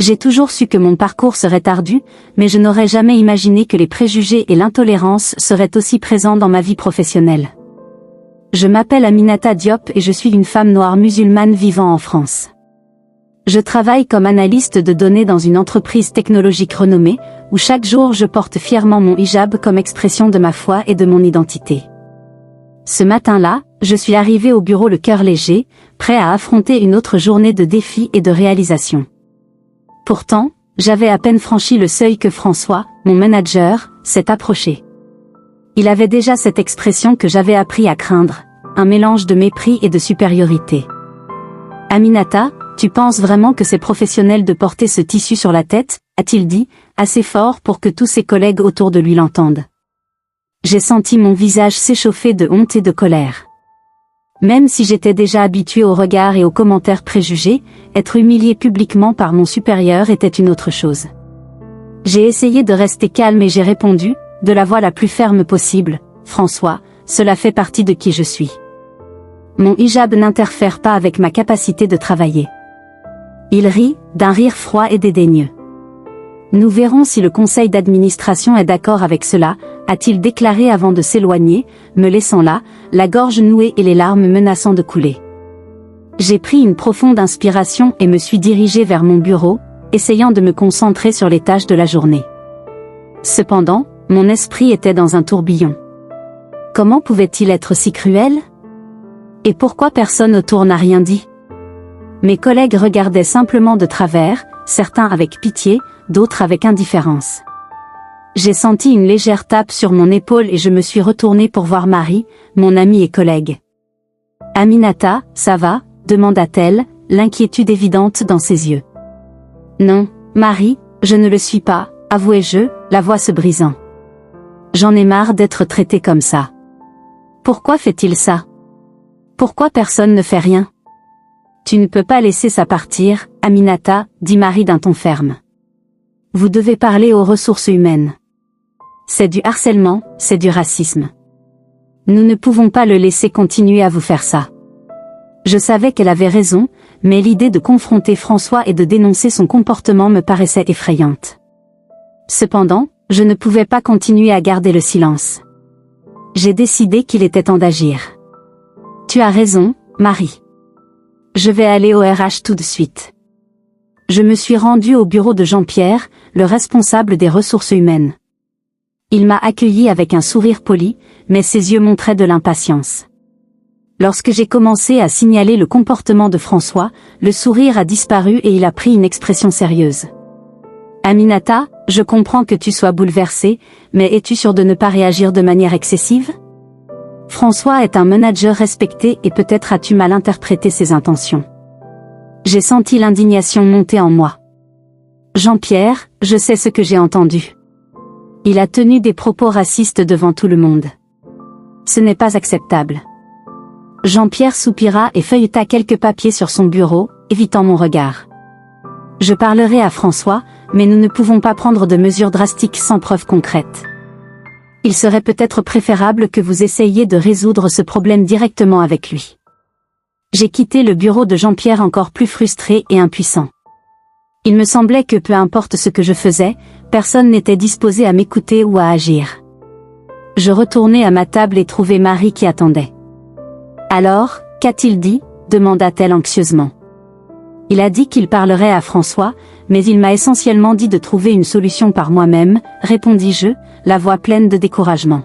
J'ai toujours su que mon parcours serait ardu, mais je n'aurais jamais imaginé que les préjugés et l'intolérance seraient aussi présents dans ma vie professionnelle. Je m'appelle Aminata Diop et je suis une femme noire musulmane vivant en France. Je travaille comme analyste de données dans une entreprise technologique renommée, où chaque jour je porte fièrement mon hijab comme expression de ma foi et de mon identité. Ce matin-là, je suis arrivée au bureau le cœur léger, prêt à affronter une autre journée de défis et de réalisations. Pourtant, j'avais à peine franchi le seuil que François, mon manager, s'est approché. Il avait déjà cette expression que j'avais appris à craindre, un mélange de mépris et de supériorité. « Aminata, tu penses vraiment que c'est professionnel de porter ce tissu sur la tête ?» a-t-il dit, assez fort pour que tous ses collègues autour de lui l'entendent. J'ai senti mon visage s'échauffer de honte et de colère. Même si j'étais déjà habituée aux regards et aux commentaires préjugés, être humiliée publiquement par mon supérieur était une autre chose. J'ai essayé de rester calme et j'ai répondu, de la voix la plus ferme possible, « François, cela fait partie de qui je suis. Mon hijab n'interfère pas avec ma capacité de travailler. » Il rit, d'un rire froid et dédaigneux. « Nous verrons si le conseil d'administration est d'accord avec cela », a-t-il déclaré avant de s'éloigner, me laissant là, la gorge nouée et les larmes menaçant de couler. J'ai pris une profonde inspiration et me suis dirigée vers mon bureau, essayant de me concentrer sur les tâches de la journée. Cependant, mon esprit était dans un tourbillon. Comment pouvait-il être si cruel? Et pourquoi personne autour n'a rien dit? Mes collègues regardaient simplement de travers, certains avec pitié, d'autres avec indifférence. J'ai senti une légère tape sur mon épaule et je me suis retournée pour voir Marie, mon amie et collègue. « Aminata, ça va ?» demanda-t-elle, l'inquiétude évidente dans ses yeux. « Non, Marie, je ne le suis pas, avouai-je, la voix se brisant. J'en ai marre d'être traitée comme ça. Pourquoi fait-il ça? Pourquoi personne ne fait rien? Tu ne peux pas laisser ça partir, Aminata, dit Marie d'un ton ferme. Vous devez parler aux ressources humaines. C'est du harcèlement, c'est du racisme. Nous ne pouvons pas le laisser continuer à vous faire ça. Je savais qu'elle avait raison, mais l'idée de confronter François et de dénoncer son comportement me paraissait effrayante. Cependant, je ne pouvais pas continuer à garder le silence. J'ai décidé qu'il était temps d'agir. Tu as raison, Marie. Je vais aller au RH tout de suite. Je me suis rendue au bureau de Jean-Pierre, le responsable des ressources humaines. Il m'a accueilli avec un sourire poli, mais ses yeux montraient de l'impatience. Lorsque j'ai commencé à signaler le comportement de François, le sourire a disparu et il a pris une expression sérieuse. Aminata, je comprends que tu sois bouleversée, mais es-tu sûre de ne pas réagir de manière excessive? François est un manager respecté et peut-être as-tu mal interprété ses intentions. J'ai senti l'indignation monter en moi. Jean-Pierre, je sais ce que j'ai entendu. Il a tenu des propos racistes devant tout le monde. Ce n'est pas acceptable. Jean-Pierre soupira et feuilleta quelques papiers sur son bureau, évitant mon regard. Je parlerai à François, mais nous ne pouvons pas prendre de mesures drastiques sans preuves concrètes. Il serait peut-être préférable que vous essayiez de résoudre ce problème directement avec lui. J'ai quitté le bureau de Jean-Pierre encore plus frustré et impuissant. Il me semblait que peu importe ce que je faisais, personne n'était disposé à m'écouter ou à agir. Je retournai à ma table et trouvai Marie qui attendait. « Alors, qu'a-t-il dit ?» demanda-t-elle anxieusement. « Il a dit qu'il parlerait à François, mais il m'a essentiellement dit de trouver une solution par moi-même, » répondis-je, la voix pleine de découragement.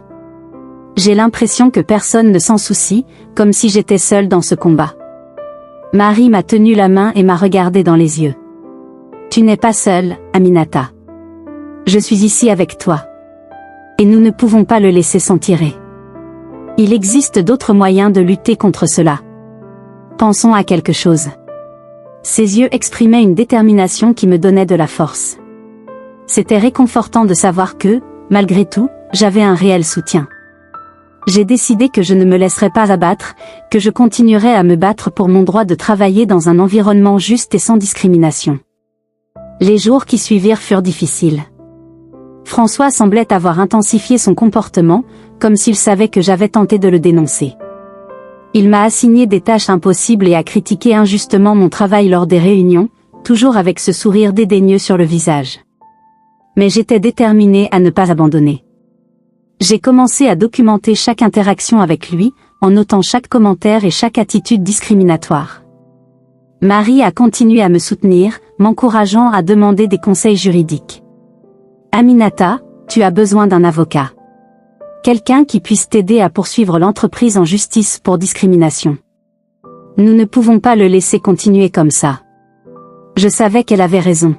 J'ai l'impression que personne ne s'en soucie, comme si j'étais seule dans ce combat. Marie m'a tenu la main et m'a regardée dans les yeux. « Tu n'es pas seule, Aminata. Je suis ici avec toi. Et nous ne pouvons pas le laisser s'en tirer. Il existe d'autres moyens de lutter contre cela. Pensons à quelque chose. » Ses yeux exprimaient une détermination qui me donnait de la force. C'était réconfortant de savoir que, malgré tout, j'avais un réel soutien. J'ai décidé que je ne me laisserais pas abattre, que je continuerais à me battre pour mon droit de travailler dans un environnement juste et sans discrimination. Les jours qui suivirent furent difficiles. François semblait avoir intensifié son comportement, comme s'il savait que j'avais tenté de le dénoncer. Il m'a assigné des tâches impossibles et a critiqué injustement mon travail lors des réunions, toujours avec ce sourire dédaigneux sur le visage. Mais j'étais déterminée à ne pas abandonner. J'ai commencé à documenter chaque interaction avec lui, en notant chaque commentaire et chaque attitude discriminatoire. Marie a continué à me soutenir, m'encourageant à demander des conseils juridiques. Aminata, tu as besoin d'un avocat. Quelqu'un qui puisse t'aider à poursuivre l'entreprise en justice pour discrimination. Nous ne pouvons pas le laisser continuer comme ça. Je savais qu'elle avait raison.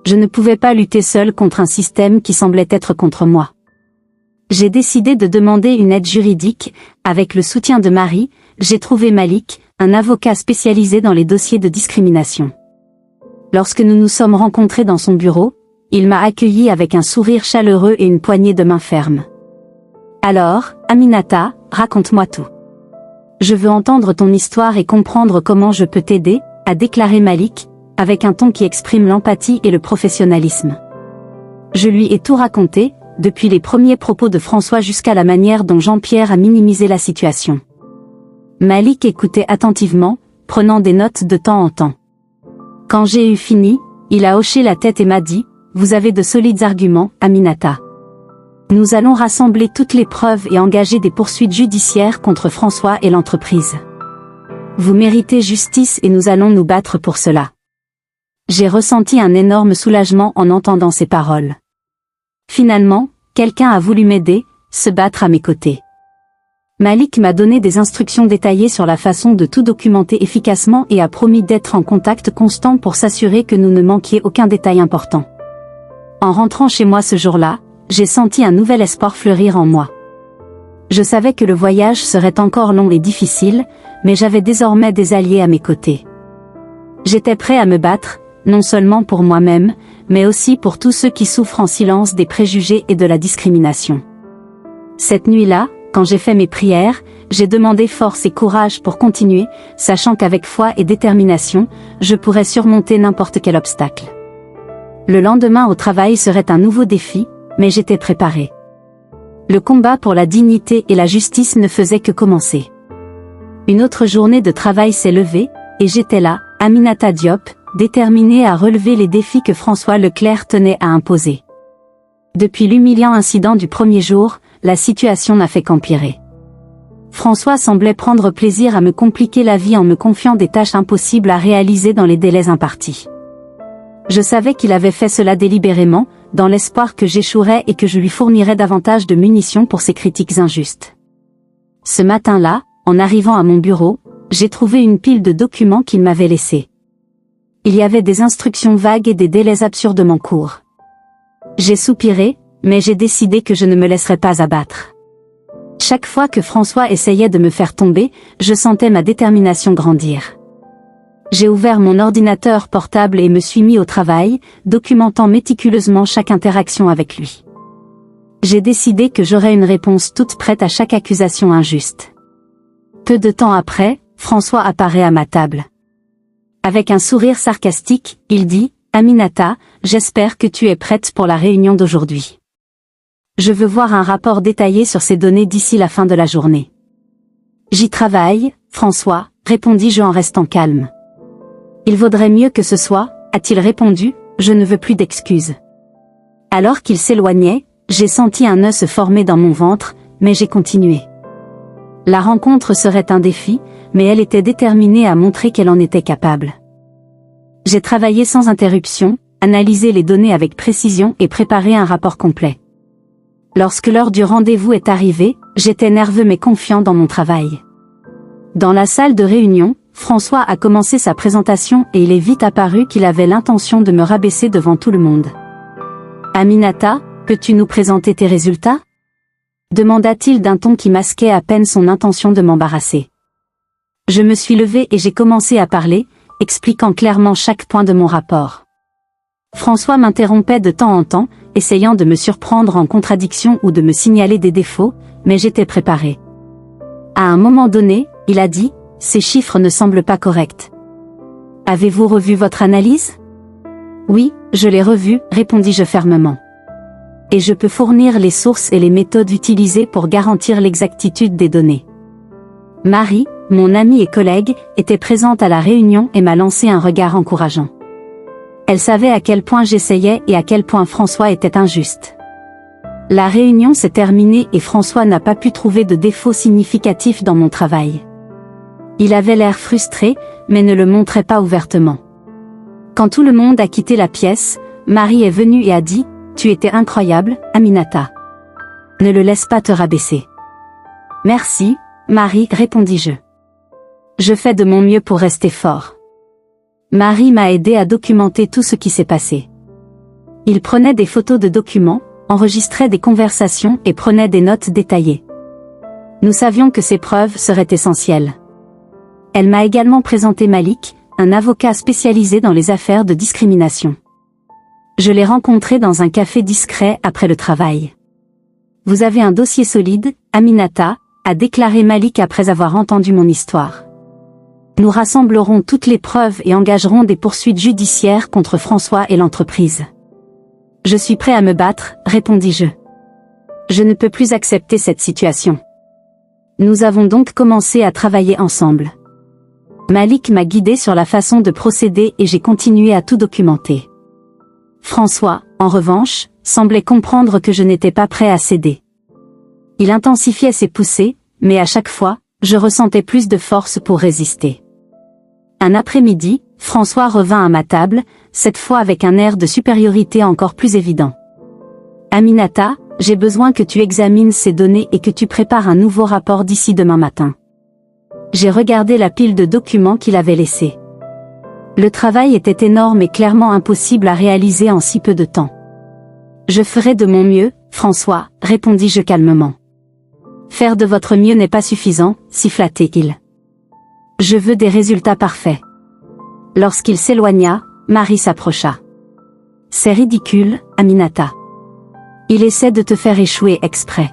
Je ne pouvais pas lutter seule contre un système qui semblait être contre moi. J'ai décidé de demander une aide juridique. Avec le soutien de Marie, j'ai trouvé Malik, un avocat spécialisé dans les dossiers de discrimination. Lorsque nous nous sommes rencontrés dans son bureau, il m'a accueilli avec un sourire chaleureux et une poignée de main ferme. Alors, Aminata, raconte-moi tout. Je veux entendre ton histoire et comprendre comment je peux t'aider, a déclaré Malik, avec un ton qui exprime l'empathie et le professionnalisme. Je lui ai tout raconté, depuis les premiers propos de François jusqu'à la manière dont Jean-Pierre a minimisé la situation. Malik écoutait attentivement, prenant des notes de temps en temps. Quand j'ai eu fini, il a hoché la tête et m'a dit, « Vous avez de solides arguments, Aminata. Nous allons rassembler toutes les preuves et engager des poursuites judiciaires contre François et l'entreprise. Vous méritez justice et nous allons nous battre pour cela. » J'ai ressenti un énorme soulagement en entendant ces paroles. Finalement, quelqu'un a voulu m'aider, se battre à mes côtés. Malik m'a donné des instructions détaillées sur la façon de tout documenter efficacement et a promis d'être en contact constant pour s'assurer que nous ne manquions aucun détail important. En rentrant chez moi ce jour-là, j'ai senti un nouvel espoir fleurir en moi. Je savais que le voyage serait encore long et difficile, mais j'avais désormais des alliés à mes côtés. J'étais prêt à me battre, non seulement pour moi-même, mais aussi pour tous ceux qui souffrent en silence des préjugés et de la discrimination. Cette nuit-là, quand j'ai fait mes prières, j'ai demandé force et courage pour continuer, sachant qu'avec foi et détermination, je pourrais surmonter n'importe quel obstacle. Le lendemain au travail serait un nouveau défi, mais j'étais préparée. Le combat pour la dignité et la justice ne faisait que commencer. Une autre journée de travail s'est levée, et j'étais là, Aminata Diop, déterminée à relever les défis que François Leclerc tenait à imposer. Depuis l'humiliant incident du premier jour, la situation n'a fait qu'empirer. François semblait prendre plaisir à me compliquer la vie en me confiant des tâches impossibles à réaliser dans les délais impartis. Je savais qu'il avait fait cela délibérément, dans l'espoir que j'échouerais et que je lui fournirais davantage de munitions pour ses critiques injustes. Ce matin-là, en arrivant à mon bureau, j'ai trouvé une pile de documents qu'il m'avait laissés. Il y avait des instructions vagues et des délais absurdement courts. J'ai soupiré, mais j'ai décidé que je ne me laisserais pas abattre. Chaque fois que François essayait de me faire tomber, je sentais ma détermination grandir. J'ai ouvert mon ordinateur portable et me suis mis au travail, documentant méticuleusement chaque interaction avec lui. J'ai décidé que j'aurais une réponse toute prête à chaque accusation injuste. Peu de temps après, François apparaît à ma table. Avec un sourire sarcastique, il dit, « Aminata, j'espère que tu es prête pour la réunion d'aujourd'hui. Je veux voir un rapport détaillé sur ces données d'ici la fin de la journée. » « J'y travaille, François, répondis-je en restant calme. « Il vaudrait mieux que ce soit, a-t-il répondu, je ne veux plus d'excuses. » Alors qu'il s'éloignait, j'ai senti un nœud se former dans mon ventre, mais j'ai continué. La rencontre serait un défi, mais elle était déterminée à montrer qu'elle en était capable. J'ai travaillé sans interruption, analysé les données avec précision et préparé un rapport complet. Lorsque l'heure du rendez-vous est arrivée, j'étais nerveux mais confiant dans mon travail. Dans la salle de réunion, François a commencé sa présentation et il est vite apparu qu'il avait l'intention de me rabaisser devant tout le monde. « Aminata, peux-tu nous présenter tes résultats ?» demanda-t-il d'un ton qui masquait à peine son intention de m'embarrasser. Je me suis levée et j'ai commencé à parler, expliquant clairement chaque point de mon rapport. François m'interrompait de temps en temps, essayant de me surprendre en contradiction ou de me signaler des défauts, mais j'étais préparée. À un moment donné, il a dit, « Ces chiffres ne semblent pas corrects. Avez-vous revu votre analyse ?» « Oui, je l'ai revue, répondis-je fermement. Et je peux fournir les sources et les méthodes utilisées pour garantir l'exactitude des données. » Marie, mon amie et collègue, était présente à la réunion et m'a lancé un regard encourageant. Elle savait à quel point j'essayais et à quel point François était injuste. La réunion s'est terminée et François n'a pas pu trouver de défaut significatif dans mon travail. Il avait l'air frustré, mais ne le montrait pas ouvertement. Quand tout le monde a quitté la pièce, Marie est venue et a dit « Tu étais incroyable, Aminata. Ne le laisse pas te rabaisser. » « Merci, Marie, répondis-je. Je fais de mon mieux pour rester fort. » Marie m'a aidé à documenter tout ce qui s'est passé. Il prenait des photos de documents, enregistrait des conversations et prenait des notes détaillées. Nous savions que ces preuves seraient essentielles. Elle m'a également présenté Malik, un avocat spécialisé dans les affaires de discrimination. Je l'ai rencontré dans un café discret après le travail. « Vous avez un dossier solide, Aminata », a déclaré Malik après avoir entendu mon histoire. « Nous rassemblerons toutes les preuves et engagerons des poursuites judiciaires contre François et l'entreprise. » « Je suis prêt à me battre, répondis-je. Je ne peux plus accepter cette situation. Nous avons donc commencé à travailler ensemble. Malik m'a guidé sur la façon de procéder et j'ai continué à tout documenter. François, en revanche, semblait comprendre que je n'étais pas prêt à céder. Il intensifiait ses poussées, mais à chaque fois, je ressentais plus de force pour résister. Un après-midi, François revint à ma table, cette fois avec un air de supériorité encore plus évident. « Aminata, j'ai besoin que tu examines ces données et que tu prépares un nouveau rapport d'ici demain matin. » J'ai regardé la pile de documents qu'il avait laissés. Le travail était énorme et clairement impossible à réaliser en si peu de temps. « Je ferai de mon mieux, François, répondis-je calmement. « Faire de votre mieux n'est pas suffisant, siffla-t-il. Je veux des résultats parfaits. » Lorsqu'il s'éloigna, Marie s'approcha. « C'est ridicule, Aminata. Il essaie de te faire échouer exprès. »«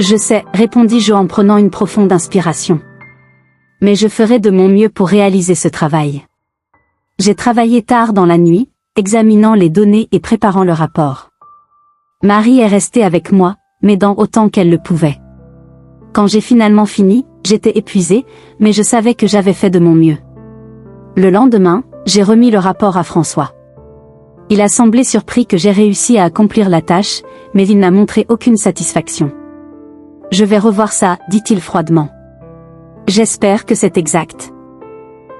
Je sais, répondis-je en prenant une profonde inspiration. Mais je ferai de mon mieux pour réaliser ce travail. » J'ai travaillé tard dans la nuit, examinant les données et préparant le rapport. Marie est restée avec moi, m'aidant autant qu'elle le pouvait. Quand j'ai finalement fini, j'étais épuisée, mais je savais que j'avais fait de mon mieux. Le lendemain, j'ai remis le rapport à François. Il a semblé surpris que j'ai réussi à accomplir la tâche, mais il n'a montré aucune satisfaction. « Je vais revoir ça, dit-il froidement. J'espère que c'est exact. »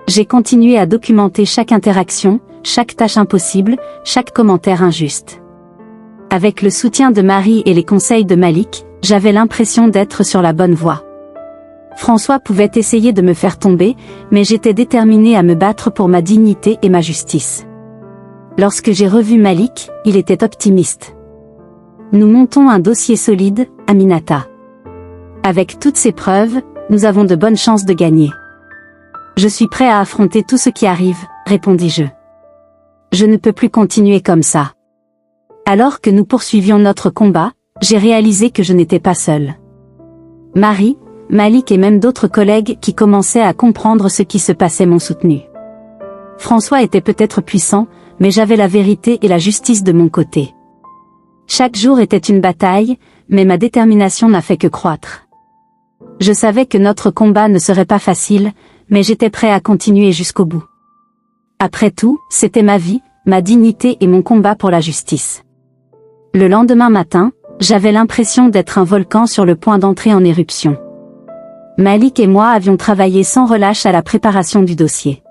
J'ai continué à documenter chaque interaction, chaque tâche impossible, chaque commentaire injuste. Avec le soutien de Marie et les conseils de Malik, j'avais l'impression d'être sur la bonne voie. François pouvait essayer de me faire tomber, mais j'étais déterminée à me battre pour ma dignité et ma justice. Lorsque j'ai revu Malik, il était optimiste. « Nous montons un dossier solide, Aminata. Avec toutes ces preuves, nous avons de bonnes chances de gagner. »« Je suis prêt à affronter tout ce qui arrive, » répondis-je. « Je ne peux plus continuer comme ça. » Alors que nous poursuivions notre combat, j'ai réalisé que je n'étais pas seule. Marie, Malik et même d'autres collègues qui commençaient à comprendre ce qui se passait m'ont soutenu. François était peut-être puissant, mais j'avais la vérité et la justice de mon côté. Chaque jour était une bataille, mais ma détermination n'a fait que croître. Je savais que notre combat ne serait pas facile, mais j'étais prêt à continuer jusqu'au bout. Après tout, c'était ma vie, ma dignité et mon combat pour la justice. Le lendemain matin, j'avais l'impression d'être un volcan sur le point d'entrer en éruption. Malik et moi avions travaillé sans relâche à la préparation du dossier.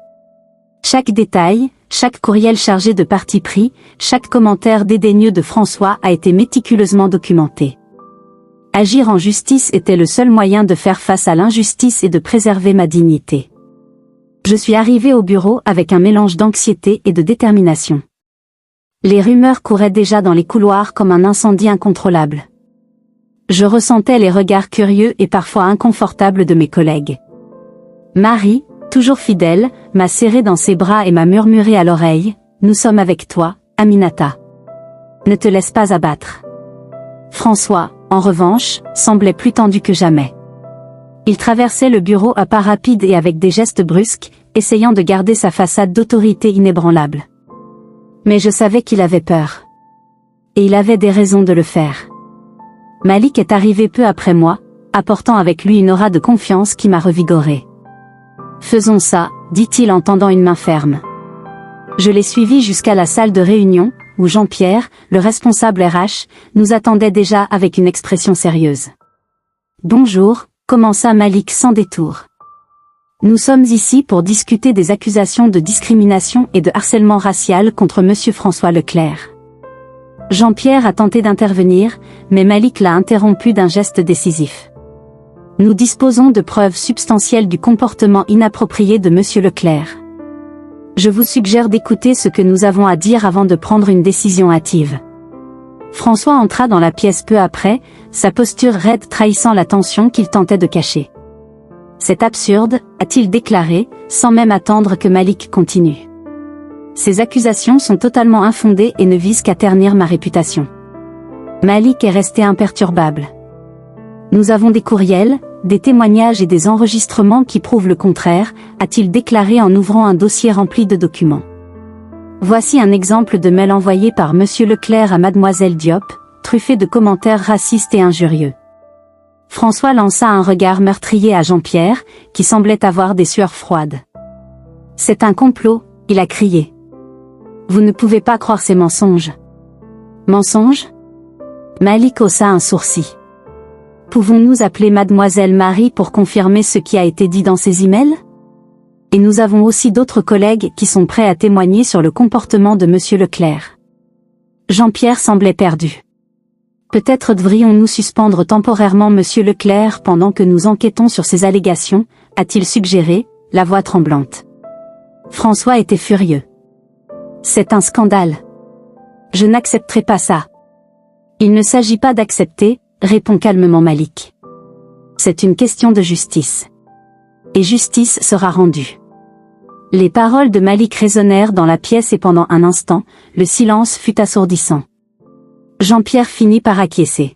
Chaque détail, chaque courriel chargé de parti pris, chaque commentaire dédaigneux de François a été méticuleusement documenté. Agir en justice était le seul moyen de faire face à l'injustice et de préserver ma dignité. Je suis arrivée au bureau avec un mélange d'anxiété et de détermination. Les rumeurs couraient déjà dans les couloirs comme un incendie incontrôlable. Je ressentais les regards curieux et parfois inconfortables de mes collègues. Marie, toujours fidèle, m'a serré dans ses bras et m'a murmuré à l'oreille, « Nous sommes avec toi, Aminata. Ne te laisse pas abattre. » François, en revanche, semblait plus tendu que jamais. Il traversait le bureau à pas rapides et avec des gestes brusques, essayant de garder sa façade d'autorité inébranlable. Mais je savais qu'il avait peur. Et il avait des raisons de le faire. Malik est arrivé peu après moi, apportant avec lui une aura de confiance qui m'a revigorée. « Faisons ça, dit-il en tendant une main ferme. Je l'ai suivi jusqu'à la salle de réunion, où Jean-Pierre, le responsable RH, nous attendait déjà avec une expression sérieuse. « Bonjour », commença Malik sans détour. « Nous sommes ici pour discuter des accusations de discrimination et de harcèlement racial contre Monsieur François Leclerc. » Jean-Pierre a tenté d'intervenir, mais Malik l'a interrompu d'un geste décisif. « Nous disposons de preuves substantielles du comportement inapproprié de Monsieur Leclerc. Je vous suggère d'écouter ce que nous avons à dire avant de prendre une décision hâtive. » François entra dans la pièce peu après, sa posture raide trahissant la tension qu'il tentait de cacher. « C'est absurde », a-t-il déclaré, sans même attendre que Malik continue. « Ces accusations sont totalement infondées et ne visent qu'à ternir ma réputation. » Malik est resté imperturbable. « Nous avons des courriels, des témoignages et des enregistrements qui prouvent le contraire, a-t-il déclaré en ouvrant un dossier rempli de documents. Voici un exemple de mail envoyé par Monsieur Leclerc à Mademoiselle Diop, truffé de commentaires racistes et injurieux. François lança un regard meurtrier à Jean-Pierre, qui semblait avoir des sueurs froides. « C'est un complot », il a crié. « Vous ne pouvez pas croire ces mensonges. » « Mensonges » Malik haussa un sourcil. « Pouvons-nous appeler Mademoiselle Marie pour confirmer ce qui a été dit dans ces emails ? Et nous avons aussi d'autres collègues qui sont prêts à témoigner sur le comportement de Monsieur Leclerc. » Jean-Pierre semblait perdu. « Peut-être devrions-nous suspendre temporairement Monsieur Leclerc pendant que nous enquêtons sur ces allégations, a-t-il suggéré, la voix tremblante. François était furieux. « C'est un scandale. Je n'accepterai pas ça. » « Il ne s'agit pas d'accepter, » répond calmement Malik. « C'est une question de justice. Et justice sera rendue. » Les paroles de Malik résonnèrent dans la pièce et pendant un instant, le silence fut assourdissant. Jean-Pierre finit par acquiescer.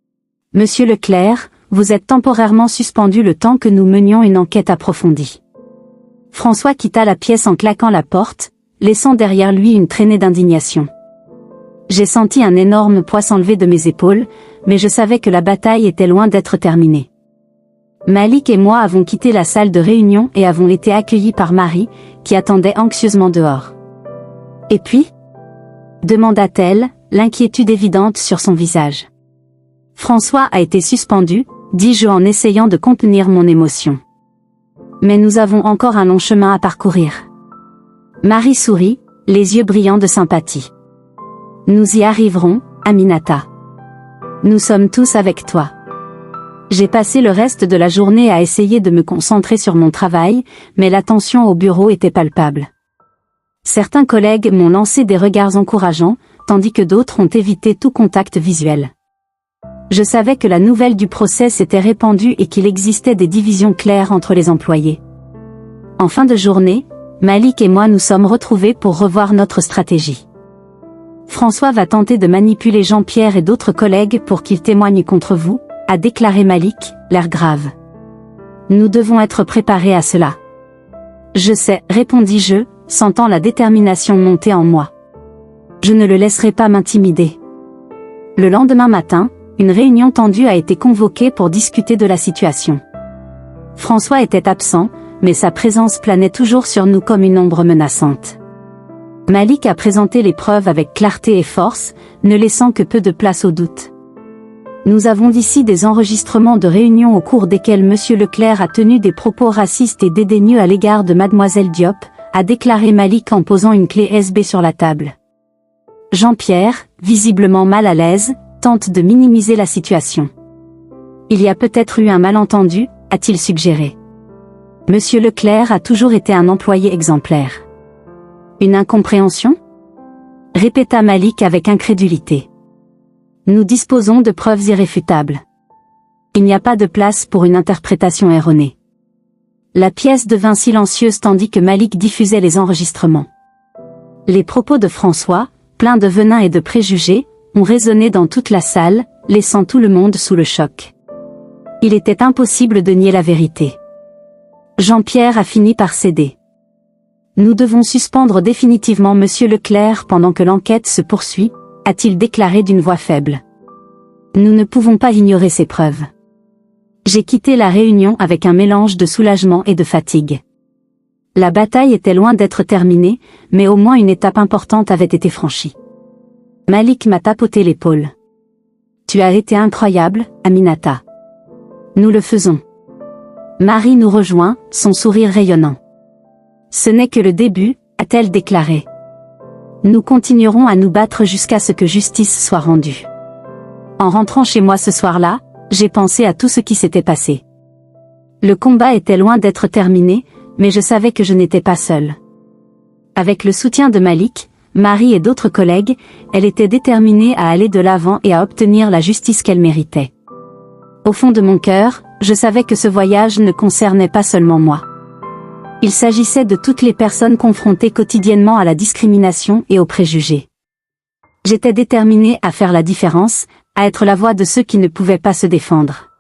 « Monsieur Leclerc, vous êtes temporairement suspendu le temps que nous menions une enquête approfondie. » François quitta la pièce en claquant la porte, laissant derrière lui une traînée d'indignation. J'ai senti un énorme poids s'enlever de mes épaules, mais je savais que la bataille était loin d'être terminée. Malik et moi avons quitté la salle de réunion et avons été accueillis par Marie, qui attendait anxieusement dehors. « Et puis » demanda-t-elle, l'inquiétude évidente sur son visage. « François a été suspendu, dis-je en essayant de contenir mon émotion. Mais nous avons encore un long chemin à parcourir. » Marie sourit, les yeux brillants de sympathie. « Nous y arriverons, Aminata. Nous sommes tous avec toi. » J'ai passé le reste de la journée à essayer de me concentrer sur mon travail, mais la tension au bureau était palpable. Certains collègues m'ont lancé des regards encourageants, tandis que d'autres ont évité tout contact visuel. Je savais que la nouvelle du procès s'était répandue et qu'il existait des divisions claires entre les employés. En fin de journée, Malik et moi nous sommes retrouvés pour revoir notre stratégie. François va tenter de manipuler Jean-Pierre et d'autres collègues pour qu'ils témoignent contre vous, a déclaré Malik, l'air grave. Nous devons être préparés à cela. Je sais, répondis-je, sentant la détermination monter en moi. Je ne le laisserai pas m'intimider. Le lendemain matin, une réunion tendue a été convoquée pour discuter de la situation. François était absent, mais sa présence planait toujours sur nous comme une ombre menaçante. Malik a présenté les preuves avec clarté et force, ne laissant que peu de place au doute. Nous avons ici des enregistrements de réunions au cours desquelles Monsieur Leclerc a tenu des propos racistes et dédaigneux à l'égard de Mademoiselle Diop, a déclaré Malik en posant une clé USB sur la table. Jean-Pierre, visiblement mal à l'aise, tente de minimiser la situation. Il y a peut-être eu un malentendu, a-t-il suggéré. Monsieur Leclerc a toujours été un employé exemplaire. Une incompréhension ? Répéta Malik avec incrédulité. Nous disposons de preuves irréfutables. Il n'y a pas de place pour une interprétation erronée. La pièce devint silencieuse tandis que Malik diffusait les enregistrements. Les propos de François, pleins de venin et de préjugés, ont résonné dans toute la salle, laissant tout le monde sous le choc. Il était impossible de nier la vérité. Jean-Pierre a fini par céder. Nous devons suspendre définitivement Monsieur Leclerc pendant que l'enquête se poursuit, a-t-il déclaré d'une voix faible. Nous ne pouvons pas ignorer ces preuves. J'ai quitté la réunion avec un mélange de soulagement et de fatigue. La bataille était loin d'être terminée, mais au moins une étape importante avait été franchie. Malik m'a tapoté l'épaule. Tu as été incroyable, Aminata. Nous le faisons. Marie nous rejoint, son sourire rayonnant. Ce n'est que le début, a-t-elle déclaré. Nous continuerons à nous battre jusqu'à ce que justice soit rendue. En rentrant chez moi ce soir-là, j'ai pensé à tout ce qui s'était passé. Le combat était loin d'être terminé, mais je savais que je n'étais pas seule. Avec le soutien de Malik, Marie et d'autres collègues, elle était déterminée à aller de l'avant et à obtenir la justice qu'elle méritait. Au fond de mon cœur, je savais que ce voyage ne concernait pas seulement moi. Il s'agissait de toutes les personnes confrontées quotidiennement à la discrimination et aux préjugés. J'étais déterminée à faire la différence, à être la voix de ceux qui ne pouvaient pas se défendre.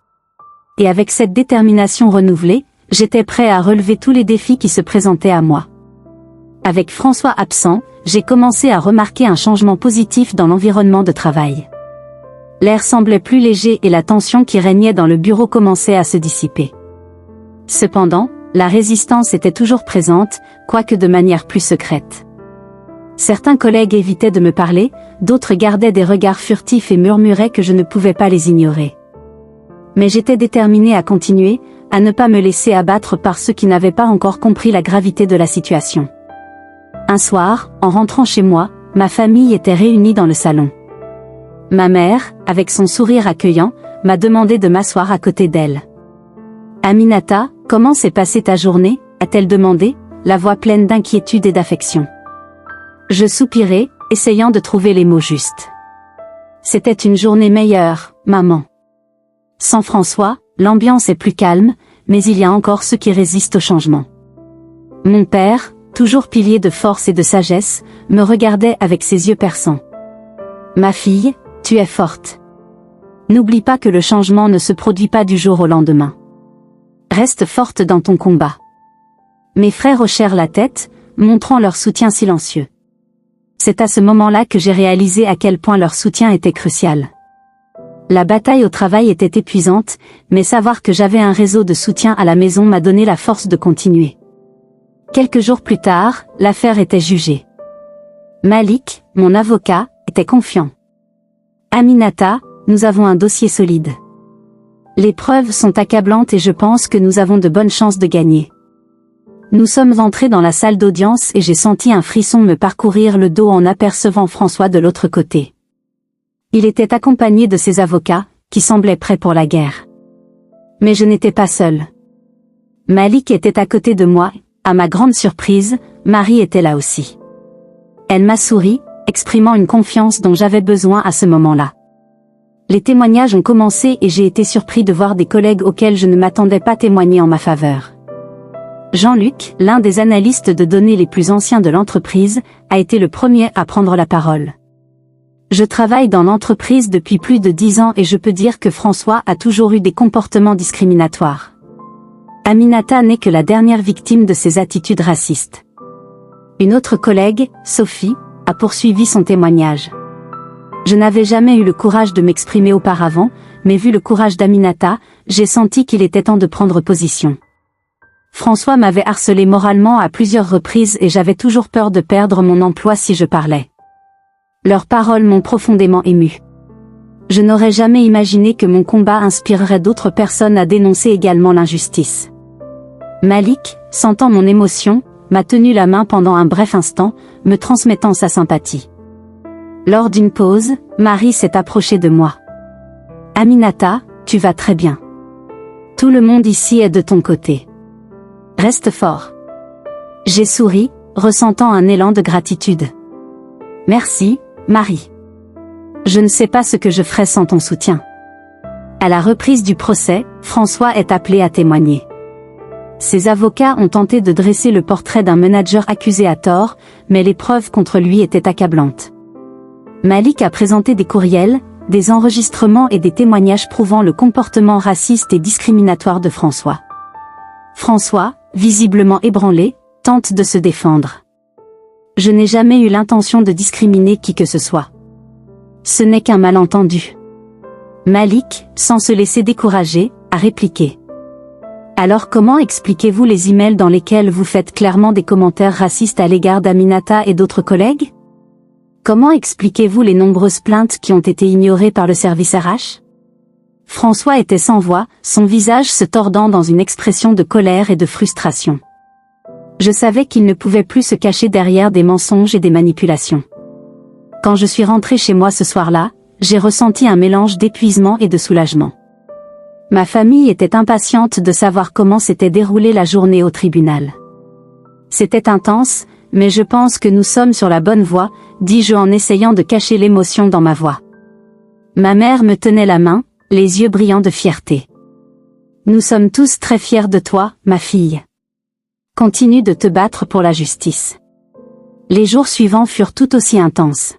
Et avec cette détermination renouvelée, j'étais prêt à relever tous les défis qui se présentaient à moi. Avec François absent, j'ai commencé à remarquer un changement positif dans l'environnement de travail. L'air semblait plus léger et la tension qui régnait dans le bureau commençait à se dissiper. Cependant, la résistance était toujours présente, quoique de manière plus secrète. Certains collègues évitaient de me parler, d'autres gardaient des regards furtifs et murmuraient que je ne pouvais pas les ignorer. Mais j'étais déterminée à continuer, à ne pas me laisser abattre par ceux qui n'avaient pas encore compris la gravité de la situation. Un soir, en rentrant chez moi, ma famille était réunie dans le salon. Ma mère, avec son sourire accueillant, m'a demandé de m'asseoir à côté d'elle. « Aminata, comment s'est passée ta journée ?» a-t-elle demandé, la voix pleine d'inquiétude et d'affection. Je soupirai, essayant de trouver les mots justes. « C'était une journée meilleure, maman. Sans François, l'ambiance est plus calme, mais il y a encore ceux qui résistent au changement. » Mon père, toujours pilier de force et de sagesse, me regardait avec ses yeux perçants. « Ma fille, tu es forte. N'oublie pas que le changement ne se produit pas du jour au lendemain. Reste forte dans ton combat. » Mes frères hochèrent la tête, montrant leur soutien silencieux. C'est à ce moment-là que j'ai réalisé à quel point leur soutien était crucial. La bataille au travail était épuisante, mais savoir que j'avais un réseau de soutien à la maison m'a donné la force de continuer. Quelques jours plus tard, l'affaire était jugée. Malik, mon avocat, était confiant. « Aminata, nous avons un dossier solide. Les preuves sont accablantes et je pense que nous avons de bonnes chances de gagner. » Nous sommes entrés dans la salle d'audience et j'ai senti un frisson me parcourir le dos en apercevant François de l'autre côté. Il était accompagné de ses avocats, qui semblaient prêts pour la guerre. Mais je n'étais pas seule. Malik était à côté de moi, à ma grande surprise, Marie était là aussi. Elle m'a souri, exprimant une confiance dont j'avais besoin à ce moment-là. Les témoignages ont commencé et j'ai été surpris de voir des collègues auxquels je ne m'attendais pas témoigner en ma faveur. Jean-Luc, l'un des analystes de données les plus anciens de l'entreprise, a été le premier à prendre la parole. Je travaille dans l'entreprise depuis plus de 10 ans et je peux dire que François a toujours eu des comportements discriminatoires. Aminata n'est que la dernière victime de ses attitudes racistes. Une autre collègue, Sophie, a poursuivi son témoignage. Je n'avais jamais eu le courage de m'exprimer auparavant, mais vu le courage d'Aminata, j'ai senti qu'il était temps de prendre position. François m'avait harcelé moralement à plusieurs reprises et j'avais toujours peur de perdre mon emploi si je parlais. Leurs paroles m'ont profondément ému. Je n'aurais jamais imaginé que mon combat inspirerait d'autres personnes à dénoncer également l'injustice. Malik, sentant mon émotion, m'a tenu la main pendant un bref instant, me transmettant sa sympathie. Lors d'une pause, Marie s'est approchée de moi. « Aminata, tu vas très bien. Tout le monde ici est de ton côté. Reste fort. » J'ai souri, ressentant un élan de gratitude. « Merci, Marie. Je ne sais pas ce que je ferais sans ton soutien. » À la reprise du procès, François est appelé à témoigner. Ses avocats ont tenté de dresser le portrait d'un manager accusé à tort, mais les preuves contre lui étaient accablantes. Malik a présenté des courriels, des enregistrements et des témoignages prouvant le comportement raciste et discriminatoire de François. François, visiblement ébranlé, tente de se défendre. « Je n'ai jamais eu l'intention de discriminer qui que ce soit. Ce n'est qu'un malentendu. » Malik, sans se laisser décourager, a répliqué. « Alors comment expliquez-vous les emails dans lesquels vous faites clairement des commentaires racistes à l'égard d'Aminata et d'autres collègues? Comment expliquez-vous les nombreuses plaintes qui ont été ignorées par le service RH? François était sans voix, son visage se tordant dans une expression de colère et de frustration. Je savais qu'il ne pouvait plus se cacher derrière des mensonges et des manipulations. Quand je suis rentrée chez moi ce soir-là, j'ai ressenti un mélange d'épuisement et de soulagement. Ma famille était impatiente de savoir comment s'était déroulée la journée au tribunal. C'était intense, mais je pense que nous sommes sur la bonne voie, dis-je en essayant de cacher l'émotion dans ma voix. Ma mère me tenait la main, les yeux brillants de fierté. Nous sommes tous très fiers de toi, ma fille. Continue de te battre pour la justice. Les jours suivants furent tout aussi intenses.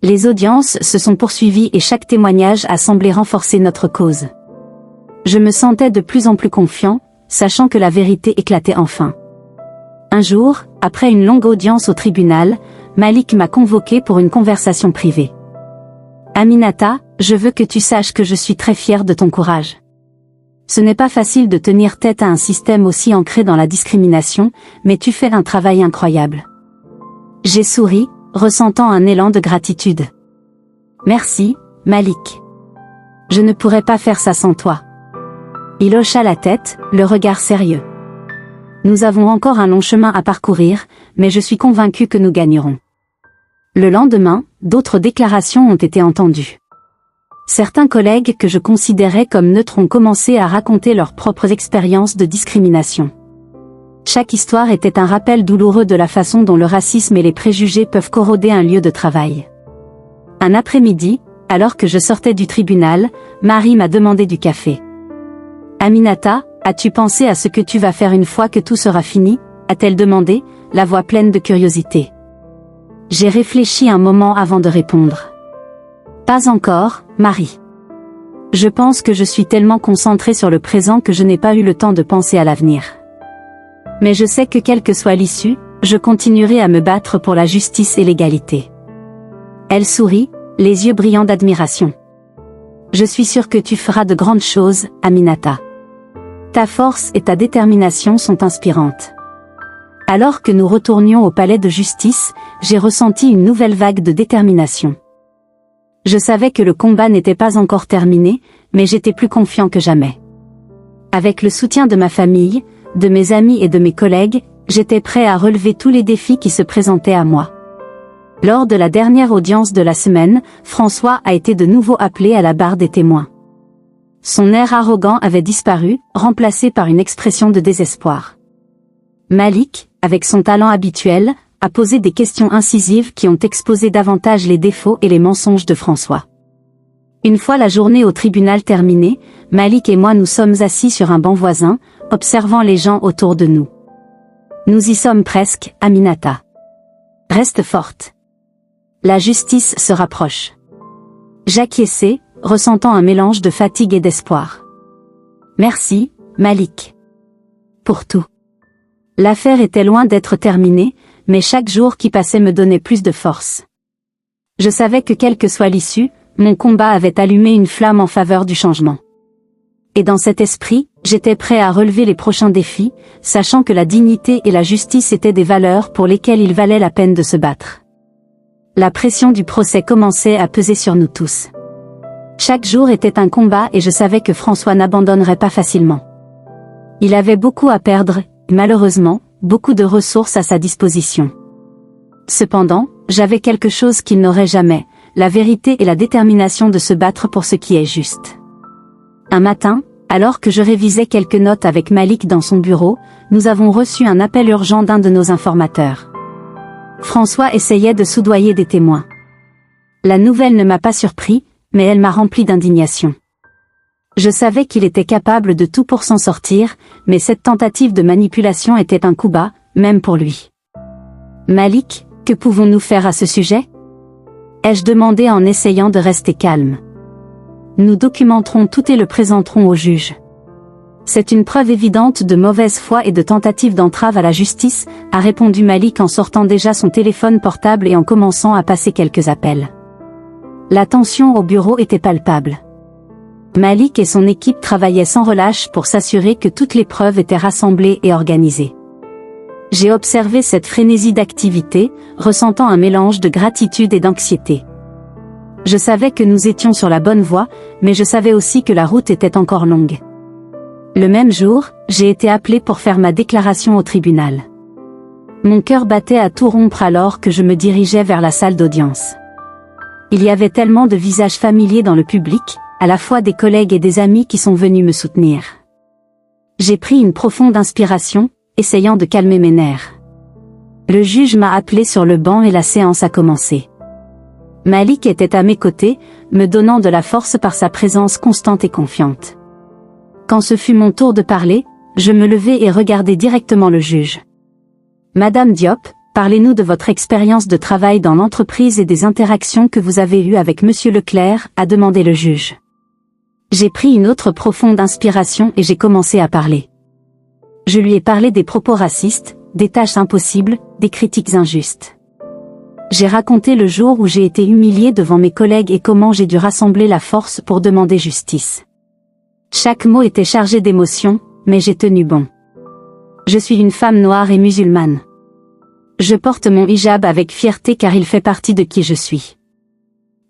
Les audiences se sont poursuivies et chaque témoignage a semblé renforcer notre cause. Je me sentais de plus en plus confiant, sachant que la vérité éclatait enfin. Un jour, après une longue audience au tribunal, Malik m'a convoqué pour une conversation privée. Aminata, je veux que tu saches que je suis très fière de ton courage. Ce n'est pas facile de tenir tête à un système aussi ancré dans la discrimination, mais tu fais un travail incroyable. J'ai souri, ressentant un élan de gratitude. Merci, Malik. Je ne pourrais pas faire ça sans toi. Il hocha la tête, le regard sérieux. Nous avons encore un long chemin à parcourir, mais je suis convaincu que nous gagnerons. Le lendemain, d'autres déclarations ont été entendues. Certains collègues que je considérais comme neutres ont commencé à raconter leurs propres expériences de discrimination. Chaque histoire était un rappel douloureux de la façon dont le racisme et les préjugés peuvent corroder un lieu de travail. Un après-midi, alors que je sortais du tribunal, Marie m'a demandé du café. Aminata, as-tu pensé à ce que tu vas faire une fois que tout sera fini? A-t-elle demandé, la voix pleine de curiosité. J'ai réfléchi un moment avant de répondre. Pas encore, Marie. Je pense que je suis tellement concentrée sur le présent que je n'ai pas eu le temps de penser à l'avenir. Mais je sais que quelle que soit l'issue, je continuerai à me battre pour la justice et l'égalité. Elle sourit, les yeux brillants d'admiration. Je suis sûre que tu feras de grandes choses, Aminata. Ta force et ta détermination sont inspirantes. Alors que nous retournions au palais de justice, j'ai ressenti une nouvelle vague de détermination. Je savais que le combat n'était pas encore terminé, mais j'étais plus confiant que jamais. Avec le soutien de ma famille, de mes amis et de mes collègues, j'étais prêt à relever tous les défis qui se présentaient à moi. Lors de la dernière audience de la semaine, François a été de nouveau appelé à la barre des témoins. Son air arrogant avait disparu, remplacé par une expression de désespoir. Malik, avec son talent habituel, a posé des questions incisives qui ont exposé davantage les défauts et les mensonges de François. Une fois la journée au tribunal terminée, Malik et moi nous sommes assis sur un banc voisin, observant les gens autour de nous. Nous y sommes presque, Aminata. Reste forte. La justice se rapproche. J'acquiesçai, ressentant un mélange de fatigue et d'espoir. Merci, Malik. Pour tout. L'affaire était loin d'être terminée, mais chaque jour qui passait me donnait plus de force. Je savais que quelle que soit l'issue, mon combat avait allumé une flamme en faveur du changement. Et dans cet esprit, j'étais prêt à relever les prochains défis, sachant que la dignité et la justice étaient des valeurs pour lesquelles il valait la peine de se battre. La pression du procès commençait à peser sur nous tous. Chaque jour était un combat et je savais que François n'abandonnerait pas facilement. Il avait beaucoup à perdre, et malheureusement, beaucoup de ressources à sa disposition. Cependant, j'avais quelque chose qu'il n'aurait jamais, la vérité et la détermination de se battre pour ce qui est juste. Un matin, alors que je révisais quelques notes avec Malik dans son bureau, nous avons reçu un appel urgent d'un de nos informateurs. François essayait de soudoyer des témoins. La nouvelle ne m'a pas surpris, mais elle m'a rempli d'indignation. Je savais qu'il était capable de tout pour s'en sortir, mais cette tentative de manipulation était un coup bas, même pour lui. Malik, que pouvons-nous faire à ce sujet? Ai-je demandé en essayant de rester calme. Nous documenterons tout et le présenterons au juge. C'est une preuve évidente de mauvaise foi et de tentative d'entrave à la justice, a répondu Malik en sortant déjà son téléphone portable et en commençant à passer quelques appels. La tension au bureau était palpable. Malik et son équipe travaillaient sans relâche pour s'assurer que toutes les preuves étaient rassemblées et organisées. J'ai observé cette frénésie d'activité, ressentant un mélange de gratitude et d'anxiété. Je savais que nous étions sur la bonne voie, mais je savais aussi que la route était encore longue. Le même jour, j'ai été appelée pour faire ma déclaration au tribunal. Mon cœur battait à tout rompre alors que je me dirigeais vers la salle d'audience. Il y avait tellement de visages familiers dans le public, à la fois des collègues et des amis qui sont venus me soutenir. J'ai pris une profonde inspiration, essayant de calmer mes nerfs. Le juge m'a appelé sur le banc et la séance a commencé. Malik était à mes côtés, me donnant de la force par sa présence constante et confiante. Quand ce fut mon tour de parler, je me levai et regardai directement le juge. Madame Diop, parlez-nous de votre expérience de travail dans l'entreprise et des interactions que vous avez eues avec Monsieur Leclerc, a demandé le juge. J'ai pris une autre profonde inspiration et j'ai commencé à parler. Je lui ai parlé des propos racistes, des tâches impossibles, des critiques injustes. J'ai raconté le jour où j'ai été humiliée devant mes collègues et comment j'ai dû rassembler la force pour demander justice. Chaque mot était chargé d'émotion, mais j'ai tenu bon. Je suis une femme noire et musulmane. Je porte mon hijab avec fierté car il fait partie de qui je suis.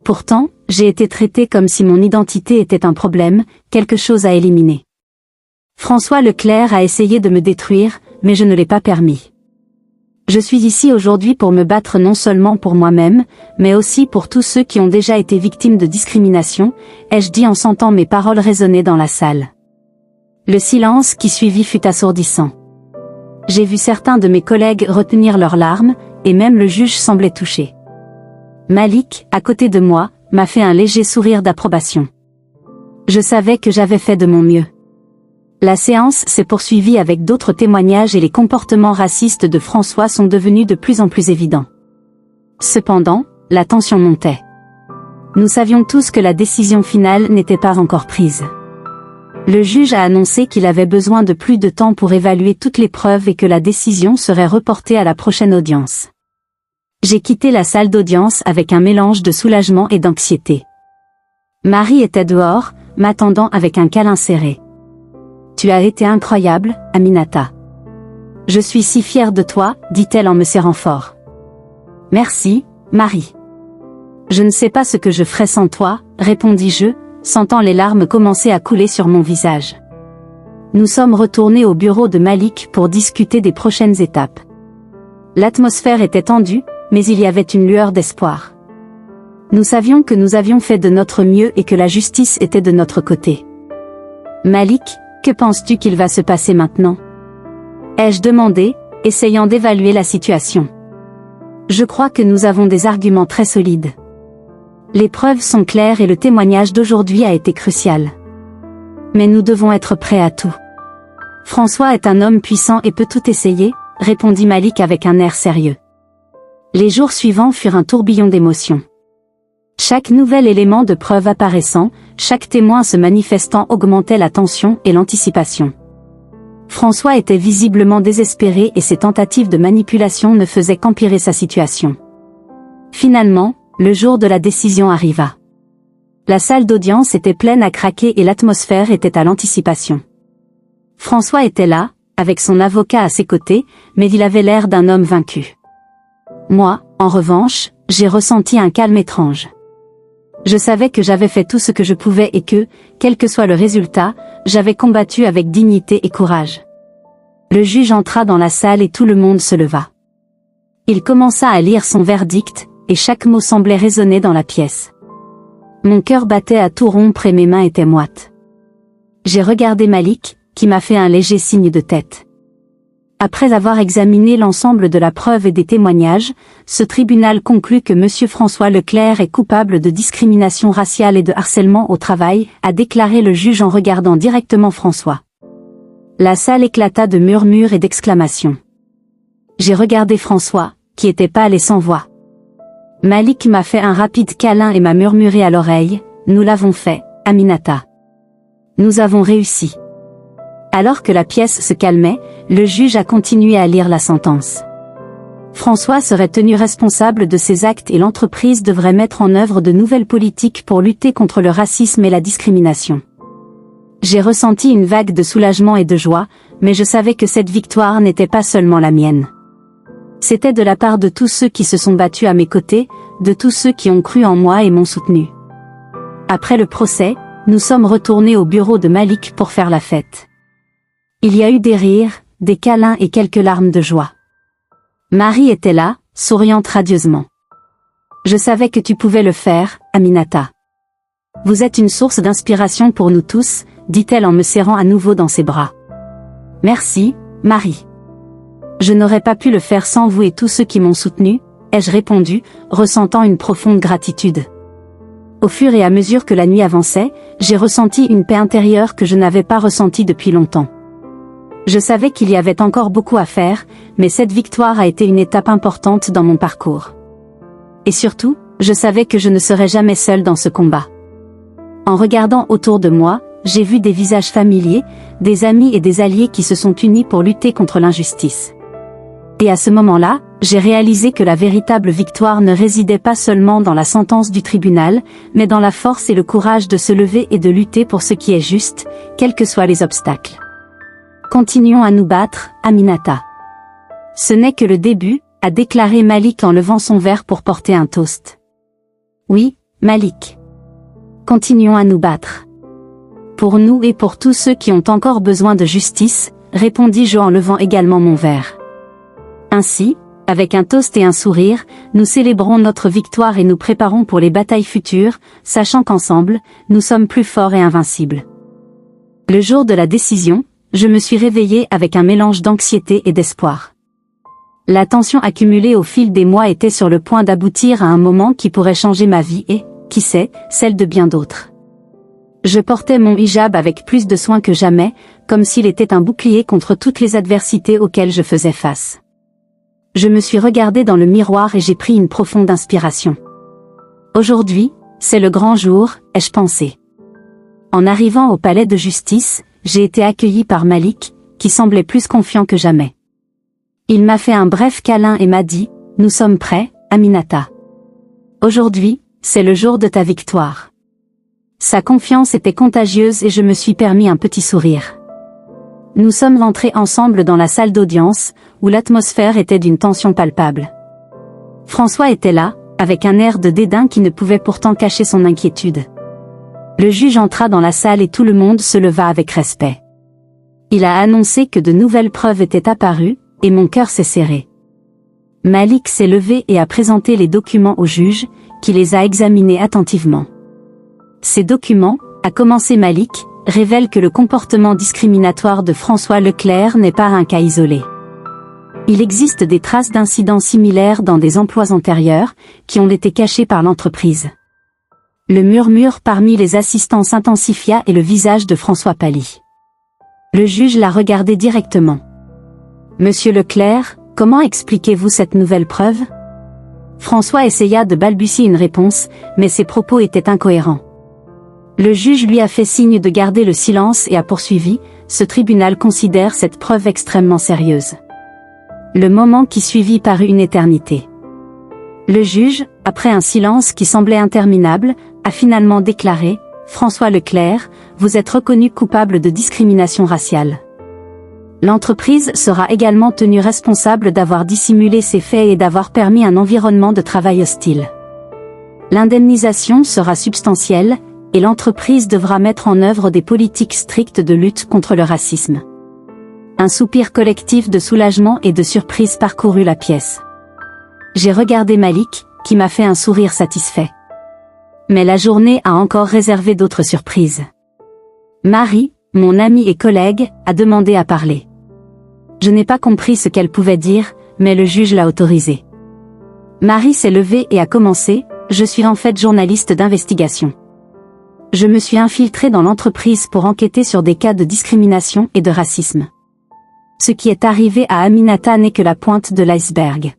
Pourtant, j'ai été traitée comme si mon identité était un problème, quelque chose à éliminer. François Leclerc a essayé de me détruire, mais je ne l'ai pas permis. Je suis ici aujourd'hui pour me battre non seulement pour moi-même, mais aussi pour tous ceux qui ont déjà été victimes de discrimination, ai-je dit en sentant mes paroles résonner dans la salle. Le silence qui suivit fut assourdissant. J'ai vu certains de mes collègues retenir leurs larmes, et même le juge semblait touché. Malik, à côté de moi, m'a fait un léger sourire d'approbation. Je savais que j'avais fait de mon mieux. La séance s'est poursuivie avec d'autres témoignages et les comportements racistes de François sont devenus de plus en plus évidents. Cependant, la tension montait. Nous savions tous que la décision finale n'était pas encore prise. Le juge a annoncé qu'il avait besoin de plus de temps pour évaluer toutes les preuves et que la décision serait reportée à la prochaine audience. J'ai quitté la salle d'audience avec un mélange de soulagement et d'anxiété. Marie était dehors, m'attendant avec un câlin serré. « Tu as été incroyable, Aminata. Je suis si fière de toi, dit-elle en me serrant fort. Merci, Marie. Je ne sais pas ce que je ferais sans toi, répondis-je, sentant les larmes commencer à couler sur mon visage. Nous sommes retournés au bureau de Malik pour discuter des prochaines étapes. L'atmosphère était tendue, mais il y avait une lueur d'espoir. Nous savions que nous avions fait de notre mieux et que la justice était de notre côté. Malik, que penses-tu qu'il va se passer maintenant? Ai-je demandé, essayant d'évaluer la situation. Je crois que nous avons des arguments très solides. Les preuves sont claires et le témoignage d'aujourd'hui a été crucial. Mais nous devons être prêts à tout. François est un homme puissant et peut tout essayer, répondit Malik avec un air sérieux. Les jours suivants furent un tourbillon d'émotions. Chaque nouvel élément de preuve apparaissant, chaque témoin se manifestant augmentait la tension et l'anticipation. François était visiblement désespéré et ses tentatives de manipulation ne faisaient qu'empirer sa situation. Finalement, le jour de la décision arriva. La salle d'audience était pleine à craquer et l'atmosphère était à l'anticipation. François était là, avec son avocat à ses côtés, mais il avait l'air d'un homme vaincu. Moi, en revanche, j'ai ressenti un calme étrange. Je savais que j'avais fait tout ce que je pouvais et que, quel que soit le résultat, j'avais combattu avec dignité et courage. Le juge entra dans la salle et tout le monde se leva. Il commença à lire son verdict, et chaque mot semblait résonner dans la pièce. Mon cœur battait à tout rompre et mes mains étaient moites. J'ai regardé Malik, qui m'a fait un léger signe de tête. Après avoir examiné l'ensemble de la preuve et des témoignages, ce tribunal conclut que M. François Leclerc est coupable de discrimination raciale et de harcèlement au travail, a déclaré le juge en regardant directement François. La salle éclata de murmures et d'exclamations. J'ai regardé François, qui était pâle et sans voix. Malik m'a fait un rapide câlin et m'a murmuré à l'oreille, « Nous l'avons fait, Aminata. Nous avons réussi. » Alors que la pièce se calmait, le juge a continué à lire la sentence. François serait tenu responsable de ses actes et l'entreprise devrait mettre en œuvre de nouvelles politiques pour lutter contre le racisme et la discrimination. J'ai ressenti une vague de soulagement et de joie, mais je savais que cette victoire n'était pas seulement la mienne. C'était de la part de tous ceux qui se sont battus à mes côtés, de tous ceux qui ont cru en moi et m'ont soutenu. Après le procès, nous sommes retournés au bureau de Malik pour faire la fête. Il y a eu des rires, des câlins et quelques larmes de joie. Marie était là, souriante radieusement. Je savais que tu pouvais le faire, Aminata. Vous êtes une source d'inspiration pour nous tous, dit-elle en me serrant à nouveau dans ses bras. Merci, Marie. Je n'aurais pas pu le faire sans vous et tous ceux qui m'ont soutenu, ai-je répondu, ressentant une profonde gratitude. Au fur et à mesure que la nuit avançait, j'ai ressenti une paix intérieure que je n'avais pas ressentie depuis longtemps. Je savais qu'il y avait encore beaucoup à faire, mais cette victoire a été une étape importante dans mon parcours. Et surtout, je savais que je ne serais jamais seule dans ce combat. En regardant autour de moi, j'ai vu des visages familiers, des amis et des alliés qui se sont unis pour lutter contre l'injustice. Et à ce moment-là, j'ai réalisé que la véritable victoire ne résidait pas seulement dans la sentence du tribunal, mais dans la force et le courage de se lever et de lutter pour ce qui est juste, quels que soient les obstacles. Continuons à nous battre, Aminata. Ce n'est que le début, a déclaré Malik en levant son verre pour porter un toast. Oui, Malik. Continuons à nous battre. Pour nous et pour tous ceux qui ont encore besoin de justice, répondis-je en levant également mon verre. Ainsi, avec un toast et un sourire, nous célébrons notre victoire et nous préparons pour les batailles futures, sachant qu'ensemble, nous sommes plus forts et invincibles. Le jour de la décision, je me suis réveillée avec un mélange d'anxiété et d'espoir. La tension accumulée au fil des mois était sur le point d'aboutir à un moment qui pourrait changer ma vie et, qui sait, celle de bien d'autres. Je portais mon hijab avec plus de soin que jamais, comme s'il était un bouclier contre toutes les adversités auxquelles je faisais face. Je me suis regardée dans le miroir et j'ai pris une profonde inspiration. Aujourd'hui, c'est le grand jour, ai-je pensé. En arrivant au palais de justice, j'ai été accueillie par Malik, qui semblait plus confiant que jamais. Il m'a fait un bref câlin et m'a dit, « Nous sommes prêts, Aminata. Aujourd'hui, c'est le jour de ta victoire. » Sa confiance était contagieuse et je me suis permis un petit sourire. Nous sommes entrés ensemble dans la salle d'audience, où l'atmosphère était d'une tension palpable. François était là, avec un air de dédain qui ne pouvait pourtant cacher son inquiétude. Le juge entra dans la salle et tout le monde se leva avec respect. Il a annoncé que de nouvelles preuves étaient apparues, et mon cœur s'est serré. Malik s'est levé et a présenté les documents au juge, qui les a examinés attentivement. Ces documents, a commencé Malik, révèlent que le comportement discriminatoire de François Leclerc n'est pas un cas isolé. Il existe des traces d'incidents similaires dans des emplois antérieurs, qui ont été cachés par l'entreprise. Le murmure parmi les assistants s'intensifia et le visage de François pâlit. Le juge l'a regardé directement. « Monsieur Leclerc, comment expliquez-vous cette nouvelle preuve ?» François essaya de balbutier une réponse, mais ses propos étaient incohérents. Le juge lui a fait signe de garder le silence et a poursuivi, « Ce tribunal considère cette preuve extrêmement sérieuse. » Le moment qui suivit parut une éternité. Le juge, après un silence qui semblait interminable, a finalement déclaré, « François Leclerc, vous êtes reconnu coupable de discrimination raciale. L'entreprise sera également tenue responsable d'avoir dissimulé ces faits et d'avoir permis un environnement de travail hostile. L'indemnisation sera substantielle, et l'entreprise devra mettre en œuvre des politiques strictes de lutte contre le racisme. » Un soupir collectif de soulagement et de surprise parcourut la pièce. J'ai regardé Malik, qui m'a fait un sourire satisfait. Mais la journée a encore réservé d'autres surprises. Marie, mon amie et collègue, a demandé à parler. Je n'ai pas compris ce qu'elle pouvait dire, mais le juge l'a autorisée. Marie s'est levée et a commencé, « Je suis en fait journaliste d'investigation. Je me suis infiltrée dans l'entreprise pour enquêter sur des cas de discrimination et de racisme. Ce qui est arrivé à Aminata n'est que la pointe de l'iceberg. »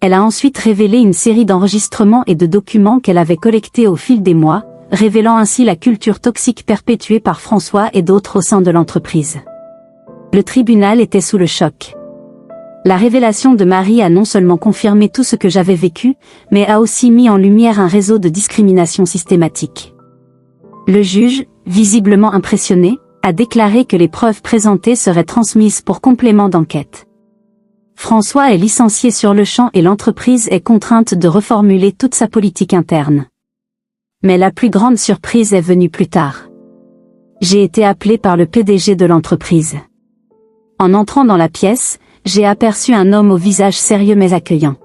Elle a ensuite révélé une série d'enregistrements et de documents qu'elle avait collectés au fil des mois, révélant ainsi la culture toxique perpétuée par François et d'autres au sein de l'entreprise. Le tribunal était sous le choc. La révélation de Marie a non seulement confirmé tout ce que j'avais vécu, mais a aussi mis en lumière un réseau de discrimination systématique. Le juge, visiblement impressionné, a déclaré que les preuves présentées seraient transmises pour complément d'enquête. François est licencié sur le champ et l'entreprise est contrainte de reformuler toute sa politique interne. Mais la plus grande surprise est venue plus tard. J'ai été appelé par le PDG de l'entreprise. En entrant dans la pièce, j'ai aperçu un homme au visage sérieux mais accueillant.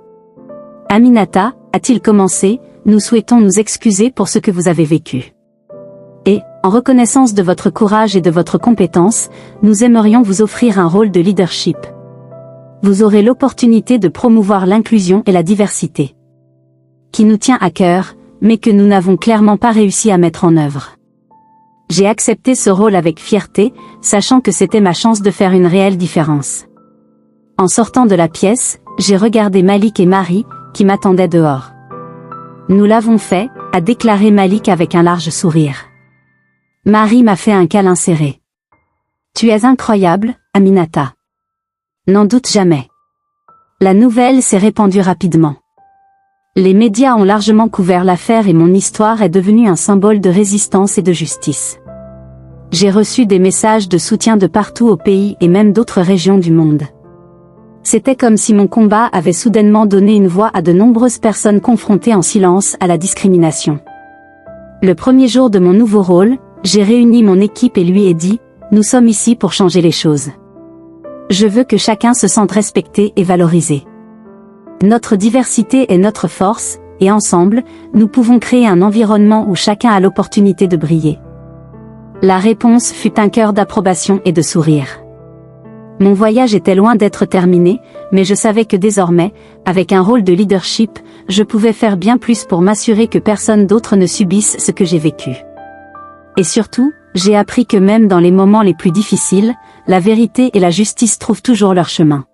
« Aminata », a-t-il commencé, « nous souhaitons nous excuser pour ce que vous avez vécu. Et, en reconnaissance de votre courage et de votre compétence, nous aimerions vous offrir un rôle de leadership. Vous aurez l'opportunité de promouvoir l'inclusion et la diversité. Qui nous tient à cœur, mais que nous n'avons clairement pas réussi à mettre en œuvre. J'ai accepté ce rôle avec fierté, sachant que c'était ma chance de faire une réelle différence. En sortant de la pièce, j'ai regardé Malik et Marie, qui m'attendaient dehors. Nous l'avons fait, a déclaré Malik avec un large sourire. Marie m'a fait un câlin serré. Tu es incroyable, Aminata. N'en doute jamais. La nouvelle s'est répandue rapidement. Les médias ont largement couvert l'affaire et mon histoire est devenue un symbole de résistance et de justice. J'ai reçu des messages de soutien de partout au pays et même d'autres régions du monde. C'était comme si mon combat avait soudainement donné une voix à de nombreuses personnes confrontées en silence à la discrimination. Le premier jour de mon nouveau rôle, j'ai réuni mon équipe et lui ai dit, « Nous sommes ici pour changer les choses. Je veux que chacun se sente respecté et valorisé. Notre diversité est notre force, et ensemble, nous pouvons créer un environnement où chacun a l'opportunité de briller. » La réponse fut un cœur d'approbation et de sourire. Mon voyage était loin d'être terminé, mais je savais que désormais, avec un rôle de leadership, je pouvais faire bien plus pour m'assurer que personne d'autre ne subisse ce que j'ai vécu. Et surtout, j'ai appris que même dans les moments les plus difficiles, la vérité et la justice trouvent toujours leur chemin.